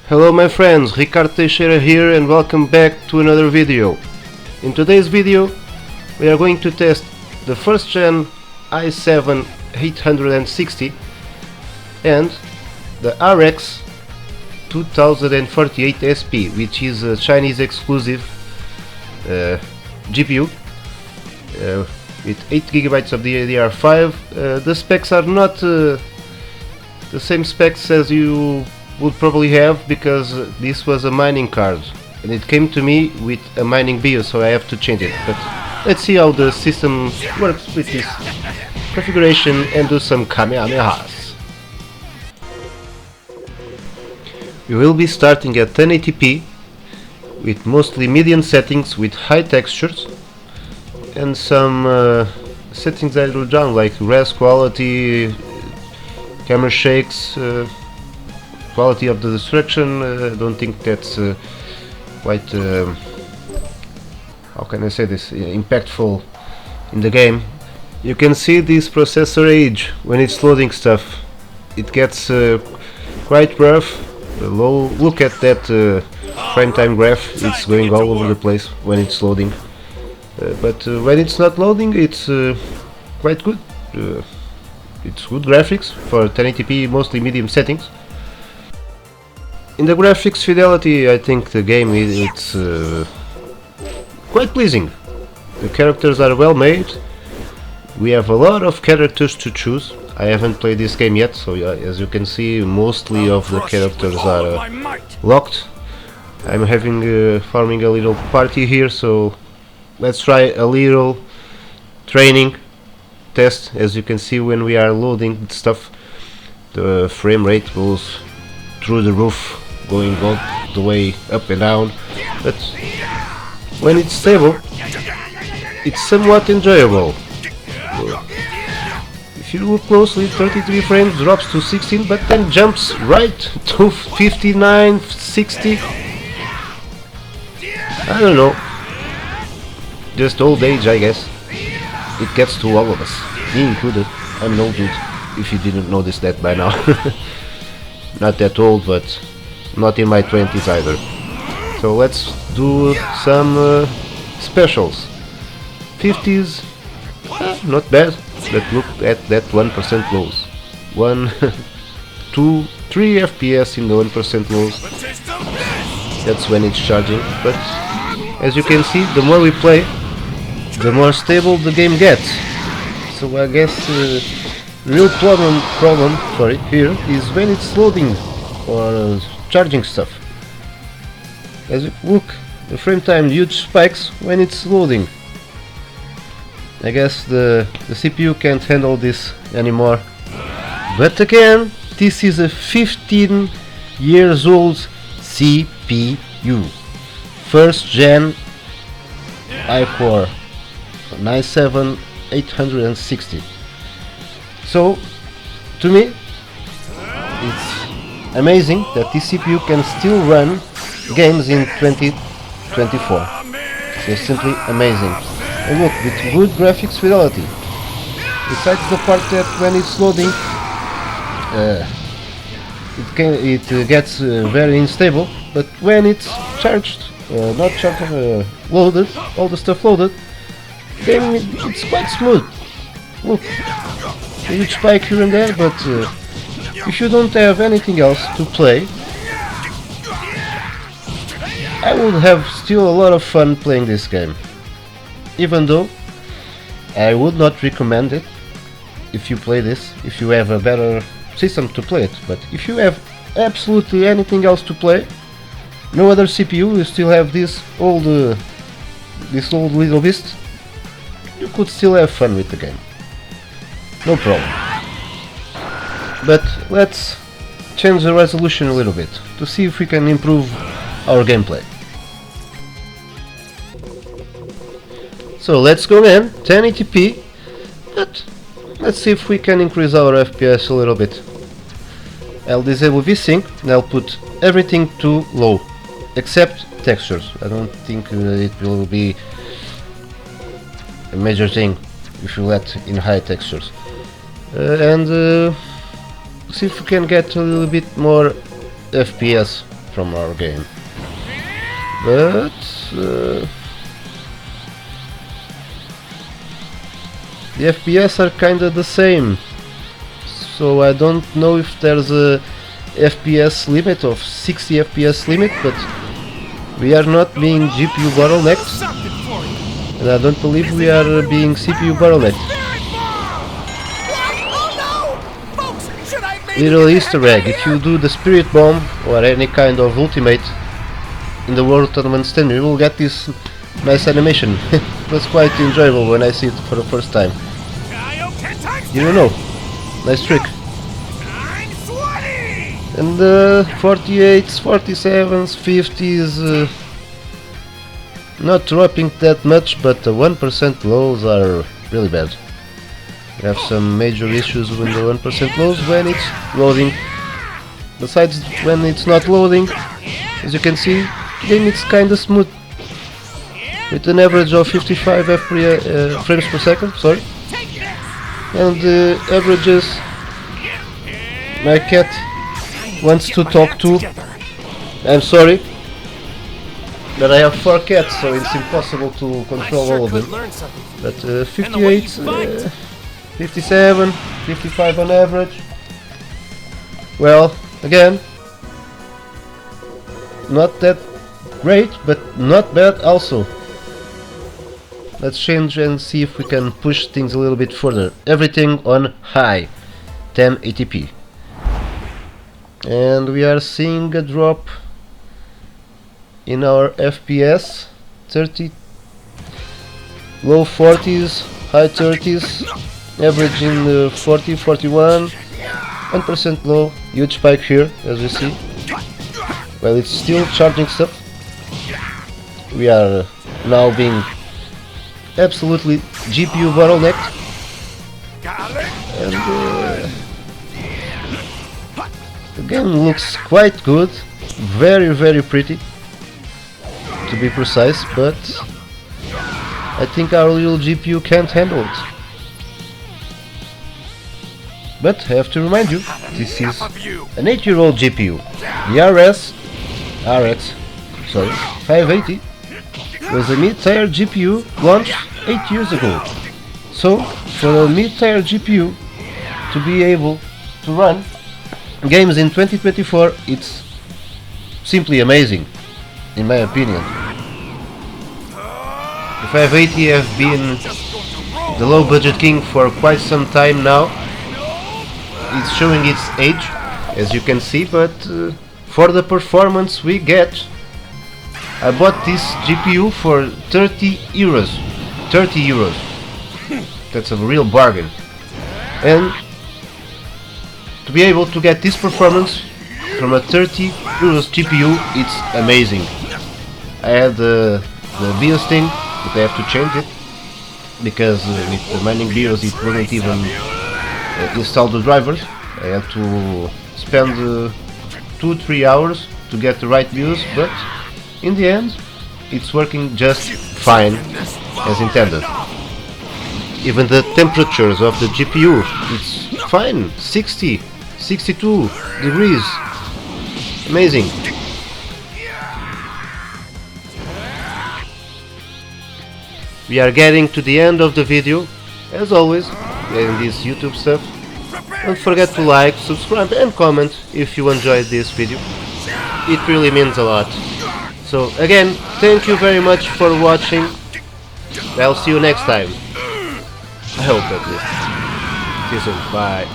Hello my friends, Ricardo Teixeira here and welcome back to another video. In today's video we are going to test the first gen i7 860 and the RX 2048 SP, which is a Chinese exclusive GPU with 8GB of DDR5. The specs are not the same specs as you would probably have, because this was a mining card and it came to me with a mining BIOS, so I have to change it. But let's see how the system works with this configuration and do some kamehamehas. We will be starting at 1080p with mostly medium settings with high textures and some settings that I wrote down, like res quality, camera shakes, quality of the destruction. I don't think that's quite, how can I say this, impactful in the game. You can see this processor age when it's loading stuff. It gets quite rough. Look at that frame time graph, it's going all over the place when it's loading. But when it's not loading, it's quite good. It's good graphics for 1080p, mostly medium settings. In the graphics fidelity, I think the game it's quite pleasing. The characters are well made. We have a lot of characters to choose. I haven't played this game yet, so as you can see, mostly of the characters are locked. I'm having forming a little party here, so let's try a little training test. As you can see, when we are loading stuff, the frame rate goes through the roof, going all the way up and down, but when it's stable, it's somewhat enjoyable. If you look closely, 33 frames drops to 16, but then jumps right to 59, 60. I don't know, just old age, I guess. It gets to all of us, me included. I'm an old dude, if you didn't notice that by now. Not that old, but not in my 20s either. So let's do some specials. 50s, not bad, but look at that 1% lows. 1, 2, 3 FPS in the 1% lows. That's when it's charging. But as you can see, the more we play, the more stable the game gets. So I guess the real problem here is when it's loading or charging stuff. As you look, the frame time huge spikes when it's loading. I guess the CPU can't handle this anymore. But again, this is a 15 years old CPU. First gen i-Core i7 860. So to me, it's amazing that this CPU can still run games in 2024. So simply amazing. And look, with good graphics fidelity. Besides the part that when it's loading, it gets very unstable, but when it's charged, not charged, loaded, all the stuff loaded, then it's quite smooth. Look, a huge spike here and there, but if you don't have anything else to play, I would have still a lot of fun playing this game. Even though I would not recommend it if you play this, if you have a better system to play it. But if you have absolutely anything else to play, no other CPU, you still have this old little beast, you could still have fun with the game. No problem. But let's change the resolution a little bit to see if we can improve our gameplay. So let's go in 1080p, but let's see if we can increase our FPS a little bit. I'll disable VSync and I'll put everything to low, except textures. I don't think it will be a major thing if you let in high textures. And see if we can get a little bit more FPS from our game. But the FPS are kinda the same, so I don't know if there's a FPS limit of 60 FPS limit, but we are not being GPU bottlenecked, and I don't believe we are being CPU bottlenecked. Little Easter egg: if you do the Spirit Bomb or any kind of ultimate in the World Tournament stand, you will get this nice animation. It was quite enjoyable when I see it for the first time. You don't know. Nice trick. And 48s, 47s, 50s, not dropping that much, but the 1% lows are really bad. We have some major issues with the 1% lows when it's loading. Besides, when it's not loading, as you can see, the game is kinda smooth, with an average of 55 frames per second, sorry. And averages, my cat wants to talk to. I'm sorry, but I have 4 cats, so it's impossible to control all of them. But 58, 57, 55 on average. Well, again, not that great, but not bad also. Let's change and see if we can push things a little bit further. Everything on high, 1080p. And we are seeing a drop in our FPS, 30, low 40s, high 30s, averaging 40, 41, 1% low, huge spike here, as you see. Well, it's still charging stuff. We are now being absolutely GPU bottlenecked, and the game looks quite good, very pretty to be precise, but I think our little GPU can't handle it. But I have to remind you, this is an 8-year-old GPU. The RX 580 was a mid-tier GPU launched 8 years ago. So, for a mid-tier GPU to be able to run games in 2024, it's simply amazing, in my opinion. The 580 have been the low-budget king for quite some time now. It's showing its age, as you can see, but for the performance we get, I bought this GPU for 30 euros. 30 euros. That's a real bargain. And to be able to get this performance from a 30 euros GPU, it's amazing. I had the BIOS thing, but I have to change it, because with the mining BIOS it wouldn't even install the drivers. I had to spend 2-3 hours to get the right BIOS, but in the end it's working just fine as intended. Even the temperatures of the GPU, it's fine, 60, 62 degrees, amazing. We are getting to the end of the video, as always, in this YouTube stuff. Don't forget to like, subscribe and comment if you enjoyed this video. It really means a lot. So again, thank you very much for watching. I'll see you next time. I hope at least. See you soon. Bye.